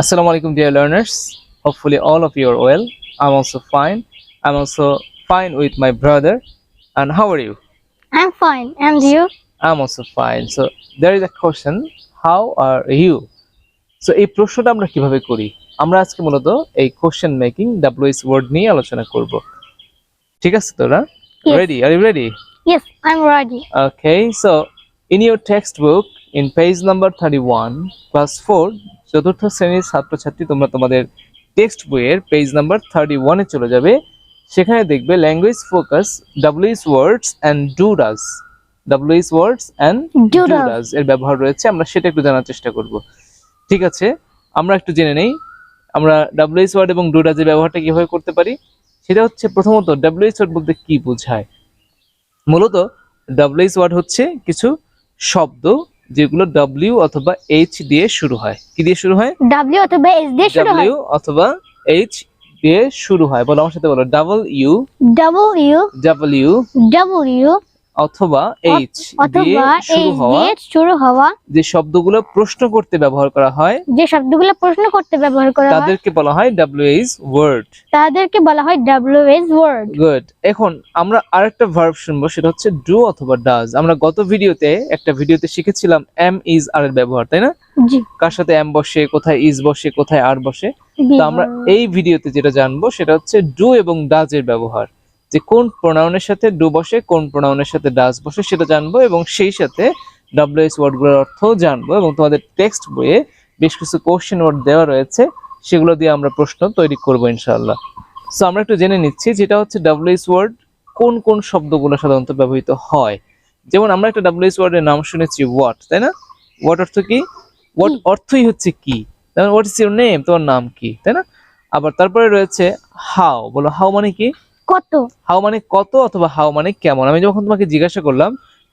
Assalamu alaikum, dear learners. Hopefully, all of you are well. I'm also fine. I'm also fine with my brother. And how are you? I'm fine. And you? I'm also fine. So, there is a question. How are you? So, এই প্রশ্নটা আমরা কিভাবে করি? আমরা আজকে মূলত এই question making WH word নিয়ে আলোচনা করব। ঠিক আছে তোরা? Yes. Ready? Are you ready? Yes, I'm ready. Okay. So, in your textbook, in page number 31, class 4, চতুর্থ শ্রেণীর ছাত্রছাত্রী তোমরা তোমাদের টেক্সট বইয়ের পেজ নাম্বার 31 এ চলে যাবে। সেখানে দেখবে language focus WH words and do does. WH words and do does এর ব্যবহার রয়েছে, আমরা সেটা একটু জানার চেষ্টা করব। ঠিক আছে, আমরা একটু জেনে নেই আমরা WH ওয়ার্ড এবং ডু ডাজ এর ব্যবহারটা কিভাবে করতে পারি। সেটা হচ্ছে প্রথমত WH ওয়ার্ড বলতে কি বোঝায়। মূলত WH ওয়ার্ড হচ্ছে কিছু শব্দ যেগুলো W অথবা H দিয়ে শুরু হয়। কি দিয়ে শুরু হয়? W অথবা H দিয়ে শুরু হয়। W অথবা H দিয়ে শুরু হয়। বলো আমার সাথে বলো, W W অথবা H দিয়ে অথবা H শুরু হওয়া যে শব্দগুলো প্রশ্ন করতে ব্যবহার করা হয়, যে শব্দগুলো প্রশ্ন করতে ব্যবহার করা হয় তাদেরকে বলা হয় WH ওয়ার্ড। তাদেরকে বলা হয় WH ওয়ার্ড। গুড। এখন আমরা আরেকটা ভার্ব শুনবো, সেটা হচ্ছে ডু অথবা ডাজ। আমরা গত ভিডিওতে একটা ভিডিওতে শিখেছিলাম এম ইজ আর এর ব্যবহার, তাই না? জি। কার সাথে এম বসে, কোথায় ইজ বসে, কোথায় আর বসে। তো আমরা এই ভিডিওতে যেটা জানবো সেটা হচ্ছে ডু এবং ডাজ এর ব্যবহার, যে কোন প্রোনাউনের সাথে ডু বসে, কোন প্রোনাউনের সাথে ডাজ বসে সেটা জানবো, এবং সেই সাথে WH ওয়ার্ডগুলোর অর্থও জানবো। এবং তোমাদের টেক্সট বইয়ে বেশ কিছু কোশ্চেন ওয়ার্ড দেওয়া রয়েছে, সেগুলো দিয়ে আমরা প্রশ্ন তৈরি করবো ইনশাআল্লাহ। সো আমরা একটু জেনে নিচ্ছি যেটা হচ্ছে WH ওয়ার্ড কোন কোন শব্দগুলো সাধারণত ব্যবহৃত হয়। যেমন আমরা একটা WH ওয়ার্ডের নাম শুনেছি হোয়াট, তাই না? হোয়াট অর্থ কি? হোয়াট অর্থই হচ্ছে কি। তার মানে হোয়াট ইজ ইউর নেম, তোমার নাম কি, তাই না? আবার তারপরে রয়েছে হাউ। বলো হাউ মানে কি? কত। হাউ মানে কত অথবা হাউ মানে কেমন। আমি যখন তোমাকে জিজ্ঞাসা করলাম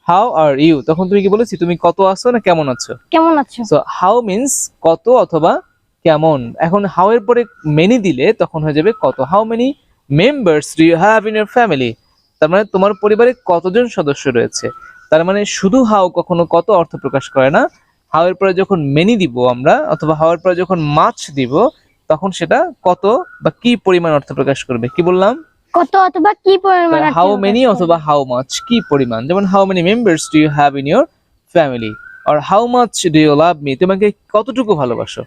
হাউ আর ইউ, তখন তুমি কি বলেছি তুমি কত আছো না কেমন আছো? কেমন আছো। সো হাউ মিন্স কত অথবা কেমন। এখন হাউ এর পরে মেনি দিলে তখন হয়ে যাবে কত। How many members do you have in your family, তার মানে তোমার পরিবারে কতজন সদস্য রয়েছে। তার মানে শুধু হাউ কখনো কত অর্থ প্রকাশ করে না। হাউ এর পরে যখন মেনি দিব আমরা, অথবা হাউ এর পরে যখন মাছ দিব, তখন সেটা কত বা কি পরিমাণ অর্থ প্রকাশ করবে। কি বললাম? কত অথবা কি পরিমাণ। হাউ মেনি অথবা হাউ মাচ, কি পরিমাণ। যেমন how many members do you have in your family, আর how much do you love me, তোমাকে কতটুকু ভালোবাসো।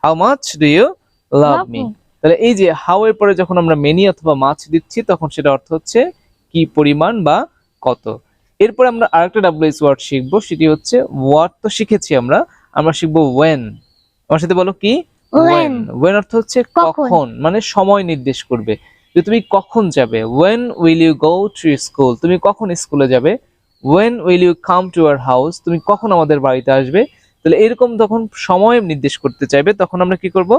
How much do you love me. তাহলে এই যে হাউ এর পরে যখন আমরা মেনি অথবা মাছ দিচ্ছি, তখন সেটা অর্থ হচ্ছে কি পরিমাণ বা কত। এরপরে আমরা আরেকটা WH ওয়ার্ড শিখবো, সেটি হচ্ছে ওয়াট তো শিখেছি আমরা, আমরা শিখবো ওয়েন। আমার সাথে বলো কি? ওয়েন। ওয়েন অর্থ হচ্ছে কখন, মানে সময় নির্দেশ করবে যে তুমি কখন যাবে। when will you go to school, তুমি কখন স্কুলে যাবে। when will you come to our house, তুমি কখন আমাদের বাড়িতে আসবে। তাহলে এরকম তখন সময় নির্দেশ করতে চাইবে, তখন আমরা কি করব?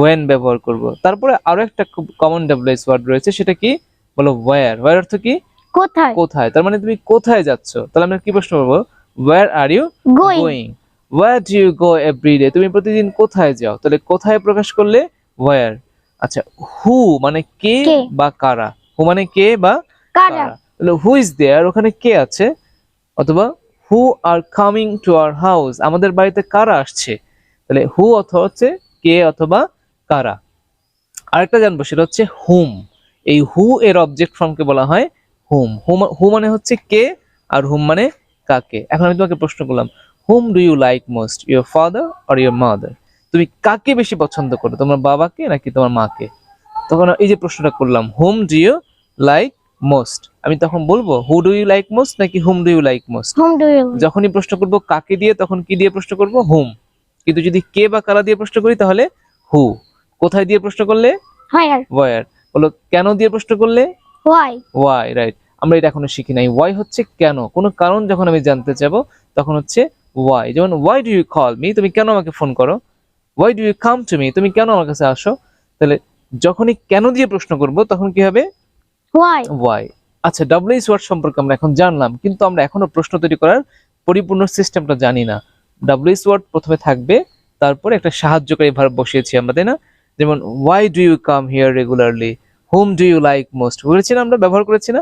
when ব্যবহার করব। তারপরে আরো একটা খুব কমন WH ওয়ার্ড রয়েছে, সেটা কি? বলো where। where অর্থ কি? কোথায়। কোথায়, তার মানে তুমি কোথায় যাচ্ছ। তাহলে আমরা কি প্রশ্ন করব? where are you going, where do you go every day, তুমি প্রতিদিন কোথায় যাও। তাহলে কোথায় প্রকাশ করলে where। আচ্ছা, হু মানে কে বা কারা। হু মানে কে বা কারা। তাহলে হু ইজ দেয়ার, ওখানে কে আছে। অথবা who are coming to our house, আমাদের বাড়িতে কারা আসছে। তাহলে হু অথবা হচ্ছে কে অথবা কারা। আরেকটা জানবো, সেটা হচ্ছে হুম। এই হু এর অবজেক্ট ফর্মকে বলা হয় হুম। হু মানে হচ্ছে কে, আর হুম মানে কাকে। এখন আমি তোমাকে প্রশ্ন করলাম, whom do you like most, your father or your mother, তুমি কাকে বেশি পছন্দ করো, তোমার বাবাকে নাকি তোমার মাকে। তখন এই যে প্রশ্নটা করলাম, whom do you like most, আমি তখন বলবো who do you like most নাকি whom do you like most. যখনই প্রশ্ন করব কাকে দিয়ে, তখন কি দিয়ে প্রশ্ন করব? হুম। কিন্তু যদি কে বা কারা দিয়ে প্রশ্ন করি, তাহলে হু। কোথায় দিয়ে প্রশ্ন করলে? where। বলো কেন দিয়ে প্রশ্ন করলে? why, right. আমরা এটা এখনো শিখি নাই। why হচ্ছে কেন, কোনো কারণ যখন আমি জানতে চাবো তখন হচ্ছে why। যেমন why do you call me, তুমি কেন আমাকে ফোন করো। why do you come to me, তুমি কেন আমার কাছে আসো। তাহলে যখনই কেন দিয়ে প্রশ্ন করব, তখন কি হবে? why। আচ্ছা, WH ওয়ার্ড সম্পর্কে আমরা এখন জানলাম, কিন্তু আমরা এখনো প্রশ্ন তৈরি করার পরিপূর্ণ সিস্টেমটা জানি না। WH ওয়ার্ড প্রথমে থাকবে, তারপরে একটা সাহায্যকারী ভার্ব বসিয়েছি আমরা, তাই না? যেমন why do you come here regularly, whom do you like most, বলেছি না, আমরা ব্যবহার করেছি না।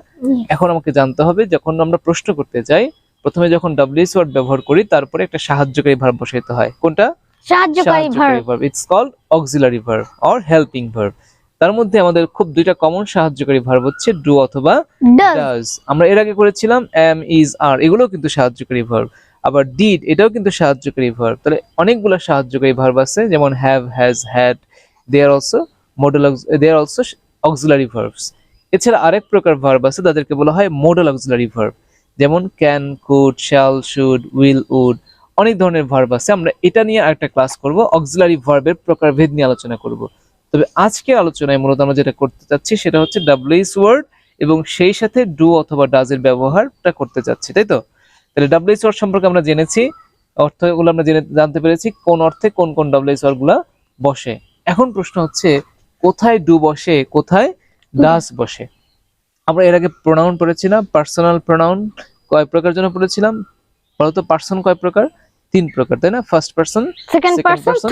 এখন আমাকে জানতে হবে, যখন আমরা প্রশ্ন করতে যাই, প্রথমে যখন WH ওয়ার্ড ব্যবহার করি, তারপরে একটা সাহায্যকারী ভার্ব বসাইতে হয়। কোনটা? সাহায্যকারী verb. verb. It's called auxiliary verb or helping verb. তার মধ্যে আমাদের খুব দুইটা কমন সাহায্যকারী ভার্ব হচ্ছে ডু অথবা does does. আমরা এর আগে করেছিলাম am, is, are, এগুলোও কিন্তু সাহায্যকারী ভার্ব। আবার did, এটাও কিন্তু সাহায্যকারী ভার্ব। তাহলে অনেকগুলো সাহায্যকারী ভার্ব আছে, যেমন have, has, had. They are also auxiliary verbs. এছাড়া আরেক প্রকার ভার্ব আছে, তাদেরকে বলা হয় modal auxiliary verb, যেমন can, could, shall, should, will, would। অনেক ধরনের ভার্ব আছে, আমরা এটা নিয়ে আরেকটা ক্লাস করব, অক্সিলারি ভার্বের প্রকারভেদ নিয়ে আলোচনা করব। তবে আজকের আলোচনায় মূলত আমরা যেটা করতে চাচ্ছি সেটা হচ্ছে ডাব্লিউএইচ ওয়ার্ড এবং সেই সাথে ডু অথবা ডাজ এর ব্যবহারটা করতে চাচ্ছি, তাই তো? তাহলে ডাব্লিউএইচ ওয়ার্ড সম্পর্কে আমরা জেনেছি, অর্থগুলো আমরা জানতে পেরেছি, কোন অর্থে কোন কোন ডাব্লিউএইচ ওয়ার্ড গুলা বসে। এখন প্রশ্ন হচ্ছে কোথায় ডু বসে, কোথায় ডাজ বসে। আমরা এর আগে প্রোনাউন পড়েছিলাম, পার্সোনাল প্রোনাউন কয় প্রকার জন্য পড়েছিলাম বলতো? পার্সন কয় প্রকার? 3 প্রকার, তাই না? First person, second person,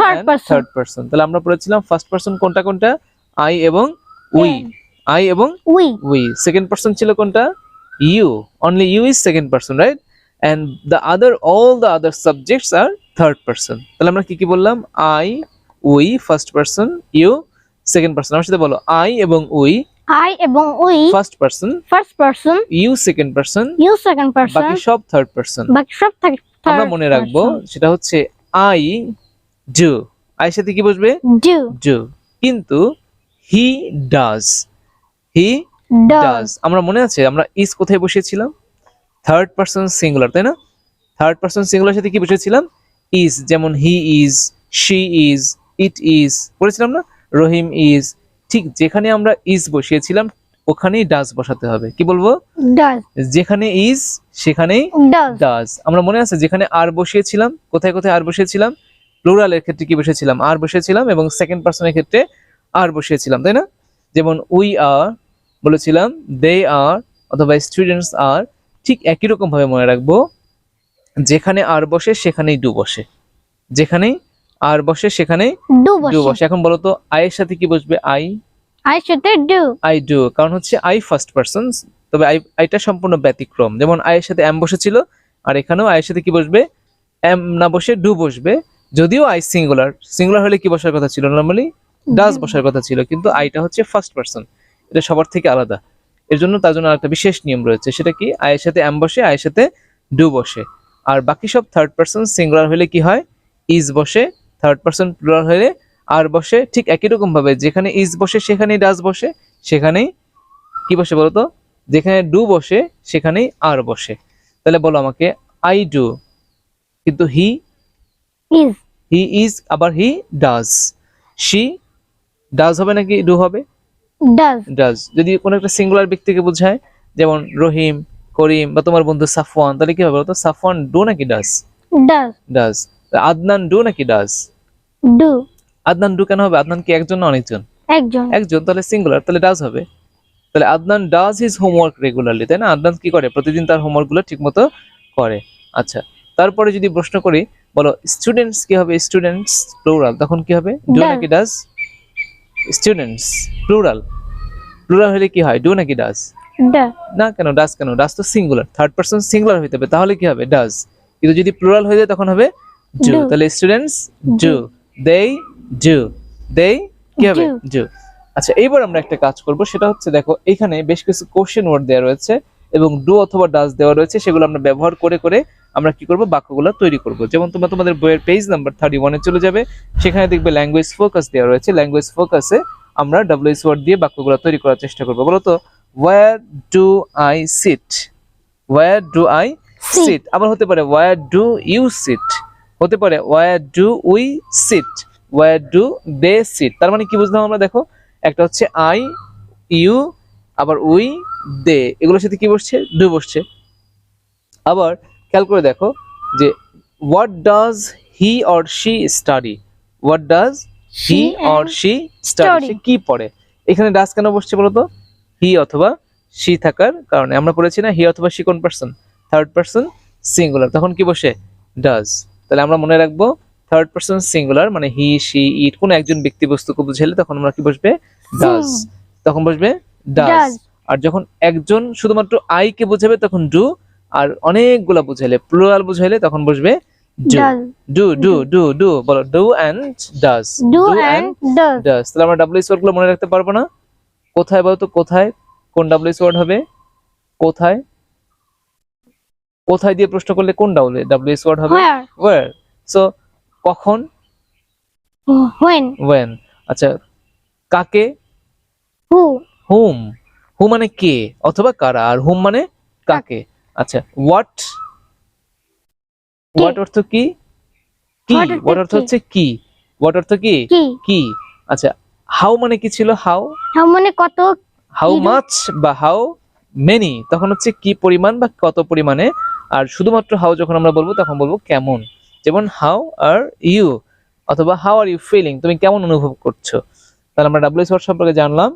third person. তাহলে আমরা পড়েছিলাম ফার্স্ট পারসন কোনটা কোনটা? আই এবং উই, আই এবং উই। সেকেন্ড পারসন ছিল কোনটা? You, only you is second person, right? And all the other subjects আর থার্ড পারসন। তাহলে আমরা কি কি বললাম? I, we first person, you second person. আমার সাথে বলো, আই এবং we first person, you second person, বাকি সব থার্ড পারসন। আমরা মনে রাখবো সেটা হচ্ছে আই ডু, আই সাথে কি বসবে? ডু। কিন্তু হি ডাজ, আমরা মনে আছে আমরা ইজ কোথায় বসিয়েছিলাম? থার্ড পারসন সিঙ্গুলার, তাই না? থার্ড পারসন সিঙ্গুলার সাথে কি বসিয়েছিলাম? ইজ, যেমন he is, she is, it is, বলেছিলাম না? রহিম ইজ। ঠিক যেখানে আমরা ইজ বসিয়েছিলাম ওখানেই ডাজ বসাতে হবে। কি বলবো? যেখানে ইজ সেখানেই ডাজ। আমরা মনে আছে যেখানে আর বসিয়েছিলাম, কোথায় কোথায় আর বসিয়েছিলাম? প্লুরালের ক্ষেত্রে কি বসিয়েছিলাম? আর বসিয়েছিলাম, এবং সেকেন্ড পারসনের ক্ষেত্রে আর বসিয়েছিলাম, তাই না? যেমন উই আর বলেছিলাম, দে আর অথবা স্টুডেন্টস আর। ঠিক একই রকম ভাবে মনে রাখবো, যেখানে আর বসে সেখানেই ডু বসে, যেখানেই আর বসে সেখানেই ডু বসে। এখন বলো তো আই এর সাথে কি বসবে? আই ডু, কারণ হচ্ছে আই ফার্স্ট পারসন। তবে আইটা সম্পূর্ণ ব্যতিক্রম। যেমন আই এর সাথে এম বসেছিল, আর এখানেও আই এর সাথে কি বসবে? এম না বসে ডু বসবে। যদিও আই সিঙ্গুলার হলে কি বসার কথা ছিল? নরমালি ডাজ বসার কথা ছিল, কিন্তু আইটা হচ্ছে ফার্স্ট পারসন, এটা সবার থেকে আলাদা। এর জন্য তার জন্য একটা বিশেষ নিয়ম রয়েছে, সেটা কি? আই এর সাথে এম বসে, আই এর সাথে ডু বসে। আর বাকি সব থার্ড পারসন সিঙ্গুলার হলে কি হয়? ইজ বসে। থার্ড পারসন প্লুরাল হলে আর বসে। ঠিক একই রকম ভাবে যেখানে ইজ বসে সেখানেই ডাজ বসে, সেখানেই কি বসে বলতো? যেখানে ডু বসে সেখানেই আর বসে। তাহলে বলো আমাকে, আই ডু, কিন্তু হি ইজ, আবার হি ডাজ। শি ডাজ হবে নাকি ডু হবে? ডাজ। যদি কোনো একটা সিঙ্গুলার ব্যক্তিকে বোঝায়, যেমন রহিম, করিম বা তোমার বন্ধু সাফওয়ান, তাহলে কি হবে বলতো? সাফওয়ান ডু নাকি ডাজ? ডাজ। আদনান ডু নাকি ডাজ? আদনান ডু কেন হবে? আদনান কি একজন না অনেকজন? একজন, তাহলে সিঙ্গুলার, তাহলে ডাজ হবে। তাহলে Adnan does his homework regularly, তাই না? আদনান কি করে? প্রতিদিন তার হোমওয়ার্ক গুলো ঠিক মতো করে। আচ্ছা, তারপরে যদি প্রশ্ন করি, বলো স্টুডেন্টস কি হবে? স্টুডেন্টস প্লুরাল, তখন কি হবে? ডু নাকি ডাজ? স্টুডেন্টস প্লুরাল হলে কি হয়? ডু নাকি ডাজ? না, কেন ডাজ? কেন ডাজ তো সিঙ্গুলার, থার্ড পারসন সিঙ্গুলার হইতে হবে, তাহলে কি হবে? ডাজ। কিন্তু যদি প্লুরাল হয়ে যায় তখন হবে ডু। তাহলে স্টুডেন্টস ডু, দেই ডু, দেই কি হবে? ডু। আচ্ছা, এইবার আমরা একটা কাজ করব, সেটা হচ্ছে দেখো এখানে বেশ কিছু কোশ্চেন ওয়ার্ড দেওয়া রয়েছে এবং ডু অথবা ডাজ দেওয়া রয়েছে, সেগুলো আমরা ব্যবহার করে করে আমরা কি করব? বাক্যগুলো তৈরি করব। যেমন তোমরা তোমাদের বইয়ের পেজ নাম্বার 31 এ চলে যাবে, সেখানে দেখবে ল্যাঙ্গুয়েজ ফোকাস দেওয়া রয়েছে। ল্যাঙ্গুয়েজ ফোকাসে আমরা ডাব্লিউএইচ ওয়ার্ড দিয়ে বাক্যগুলো তৈরি করার চেষ্টা করব। বলো তো, where do I sit? where do I sit? আবার হতে পারে where do you sit, হতে পারে where do we sit, where do they sit। তার মানে কি বুঝলাম আমরা? দেখো, একটা হচ্ছে আই, ইউ, আবার উই, দে, এগুলোর সাথে কি বসছে? ডু বসছে। আবার খেয়াল করে দেখো যে what does he or she study? what does he or she study? সে কি পড়ে? এখানে ডাজ কেন বসছে বলো তো? হি অথবা she থাকার কারণে। আমরা পড়েছি না হি অথবা she কোন পারসন? থার্ড পারসন সিঙ্গুলার, তখন কি বসে? ডাজ। তাহলে আমরা মনে রাখবো থার্ড পারসন সিঙ্গুলার মানে হি, she, it, কোন একজন ব্যক্তি বস্তুকে বুঝাইলে তখন আমরা কি বসবে? ডাজ। তখন বসবে ডাজ। আর যখন একজন শুধুমাত্র আই কে বোঝাবে তখন ডু, আর অনেকগুলা বুঝাইলে প্লুরাল বুঝাইলে তখন বসবে ডু ডু বলো do and does Do and does. Does. তাহলে আমরা ডাব্লিউএস ওয়ার্ড গুলো মনে রাখতে পারবো না? কোথায় বলতো, কোথায় কোন ডাব্লিউএস ওয়ার্ড হবে? কোথায়, কোথায় দিয়ে প্রশ্ন করলে কোন ডাব্লিউএস ওয়ার্ড হবে? Where? ওয়্যার। সো কখন, When? when। আচ্ছা কাকে, Who? হুম, হু মানে কে অথবা কারা, আর হুম মানে কাকে। আচ্ছা হোয়াট, হোয়াট অর্থ কি, কি, What অর্থ হোয়াট অর্থ কি? হচ্ছে কি, হোয়াট অর্থ কি, কি? কি। আচ্ছা হাউ মানে কি ছিল, হাউ, How মানে কত? হাউ কি? মাচ বা হাউ মেনি তখন হচ্ছে কি পরিমাণ বা কত পরিমাণে, আর শুধুমাত্র হাউ যখন আমরা বলবো তখন বলবো কেমন। যেমন হাউ আর ইউ অথবা হাউ আর ইউ ফিলিং, তুমি কেমন অনুভব করছো। তাহলে আমরা ডাব্লিউএস ওয়ার্ড সম্পর্কে জানলাম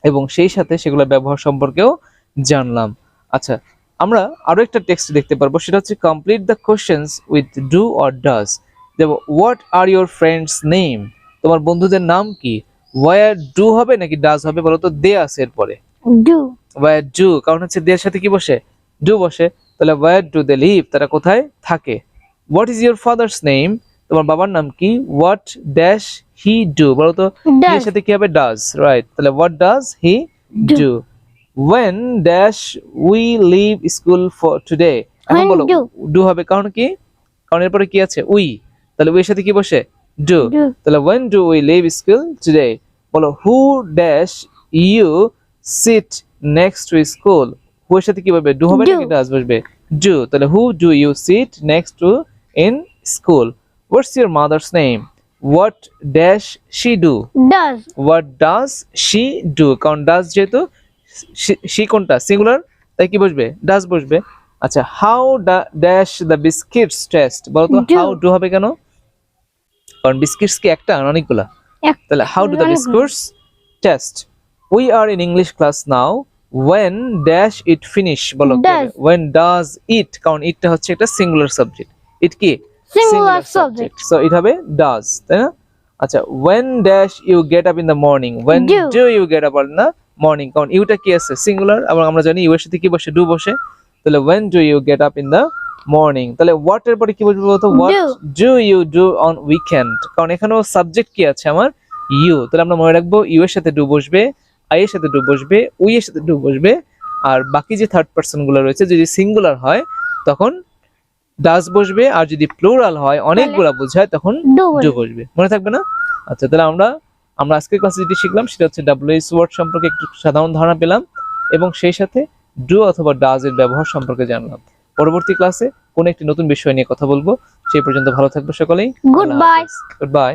এবং সেই সাথে সেগুলোর ব্যবহার সম্পর্কেও জানলাম। আচ্ছা আমরা আরো একটা টেক্সট দেখতে পারবো, সেটা হচ্ছে complete the questions with do or does. দেখো what are your friends name, তোমার বন্ধুদের নাম কি। ওয়্যার ডু হবে নাকি ডাজ হবে বলো তো? দে আছে এরপরে, Do. ওয়্যার ডু, কারণ হচ্ছে দে এর সাথে কি বসে, ডু বসে। তাহলে ওয়্যার ডু দে লিভ, তারা কোথায় থাকে। What is your father's name, তোমার বাবার নাম কি। হোয়াট ড্যাশ হি ডু বলো তো, হি এর Does. সাথে কি হবে, ডাজ, রাইট। তাহলে what does he Do. Do. when dash we leave school for today, এখন When বলো do. ডু হবে, কারণ কি, কারণ এরপরে কি আছে, উই। তাহলে উই এর সাথে কি বসে, ডু। Do. তাহলে when do we leave school today, বলো who dash you sit next to school, who এর সাথে কি বলবে, ডু হবে Do. নাকি ডাজ বসবে, ডু। তাহলে who do you sit next to in school। what's your mother's name, what dash she do, Does. what does she do, কারণ does যেহেতু she কোনটা সিঙ্গুলার, তাই কি বসবে, ডাজ বসবে। আচ্ছা how dash the biscuits test, বলো তো Do. হাউ ডু হবে কেন, কারণ বিস্কিটস কি একটা না অনেকগুলা। এক- তাহলে হাউ ডু দ্য অনেকগুলো। Biscuits test. We are in English class now, when dash it finish, বলো Does. when does it, কারণ ইটটা হচ্ছে একটা সিঙ্গুলার সাবজেক্ট, ইট কি Singular subject. সো ইট হবে ডাজ, তাই না। আচ্ছা when dash you get up in the morning, when Do. do you get up in the morning, কারণ ইউটা কি আছে সিঙ্গুলার, এবং আমরা জানি ইউ এর সাথে কি বসে, ডু বসে। তাহলে when do you get up in the morning, তাহলে what এর পরে কি বসবে বলতো, what Do. do you do on weekend, কারণ এখানেও সাবজেক্ট কি আছে আমার, ইউ। তাহলে আমরা মনে রাখবো ইউ এর সাথে ডু বসবে, আই এর সাথে ডু বসবে, উই এর সাথে ডু বসবে, আর বাকি যে থার্ড পারসন গুলো রয়েছে যদি সিঙ্গুলার হয় তখন ডাজ বসবে, আর যদি প্লুরাল হয় অনেকগুলা বোঝায় তখন Do. ডু বসবে, মনে থাকবে না। আচ্ছা তাহলে আমরা আজকের ক্লাসে যেটি শিখলাম সেটা হচ্ছে ডাব্লিউএস ওয়ার্ড সম্পর্কে একটু সাধারণ ধারণা পেলাম এবং সেই সাথে ডু অথবা ডাজ এর ব্যবহার সম্পর্কে জানলাম। পরবর্তী ক্লাসে কোন একটি নতুন বিষয় নিয়ে কথা বলবো, সেই পর্যন্ত ভালো থাকবে সকলেই। Goodbye. Good bye.